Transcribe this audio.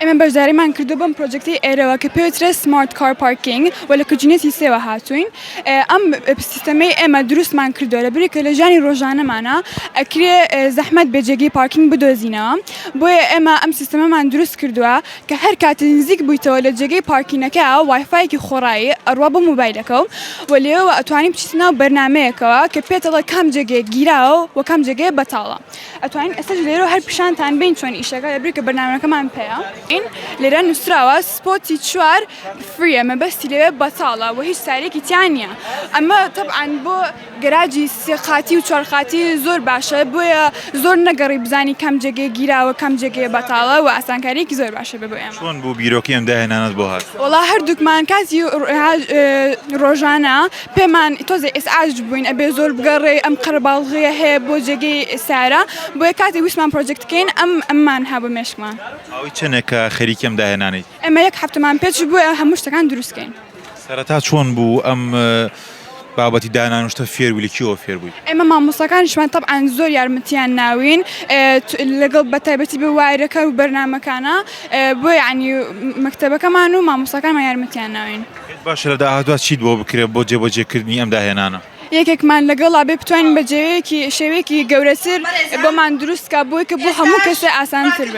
ئێمە بەشداریمان کردو بەم پرۆجەکتی ئێرەوە کە پێوترێ سمارت کار پارکینگ و لە کورتژینێتی سێوە هاتوین. ئەم سیستەمەی ئێمە دروستمان کردووە لەبەرەوەی کە لە ژیانی ڕۆژانەمانە ئەکرێ زەحمەت بێ جێگەی پارکینگ بدۆزینەوە. بۆیە ئێمە ئەم سیستەمەمان دروست کردووە کە هەر کاتە نزیک بوویتەوە لە جێگەی پارکینەکە وایفایەکی خۆڕایی ئەڕوا بۆ موبایلەکە و لێەوە ئەتوانین بچیتە ناو بەرنمەیەکەوە کە پێتەڵە کام جێگەیە گیراوە و کام جێگەیە بەتاڵە. ئەتوانین ئێستاش لێرە هەر پیشانتان بین چۆن ئیشەکە لەبەرەوەی کە بەرنامەکەمان پێیە. لێرە نووسراوە سپۆتی 4 فریە مەبەستی لەوێ بەتاڵە و هیچ سارێکی تیان نییە. ئەمە تەبعاً بۆ گەراجی 3 قاتی و 4 قاتی زۆر باشە، بۆیە زۆر نەگەڕی بزانی کام جێگەی گیراوە کام جێگەیە بەتاڵە و ئاسانکاریەکی زۆر باشە بۆ ئێمە. چۆن بوو بیرۆکەی ئەم داهێنانت بۆ هات؟ وەڵا هەردووکمان کاتی ڕۆژانە پێمان تۆزێ ئێسعاج بووین ئەبێ زۆر بگەڕێ ئەم قەرەباڵغیە هەیە بۆ جێگەی سارە، بۆیە کاتی ویسمان پرۆجەکتکەین ئەممان هەبوو مێشکمان. ئەوی چنێک کە خەریکی ئەم داهێنانیت؟ ئێمە 1 هەفتەمان پێچ بووە هەموو شتەکان دروستکەین. سەرەتا چۆن بوو ئەم بابەتی دانانوشتە فێربووی کیەوە فێر بوویت؟ ئێمە مامۆستاکانیشمان تەبعاً زۆر یارمەتیان ناوین لەگەڵ بەتایبەتی بە وایرەکە و بەرنامەکانە، بۆ یعنی مەکتەبەکەمان و مامۆستاکانمان یارمەتیان ناوین. باشە لە داهاتوە چیت بۆ بکرێت بۆ جێبەجێکردنی ئەم داهێنانە؟ یەکێکمان لەگەڵا بێ بتوانین بە شێوەیەکی گەورەتر بۆمان دروستکە بۆی کە بۆ هەموو کەسێ ئاسانتر بێت.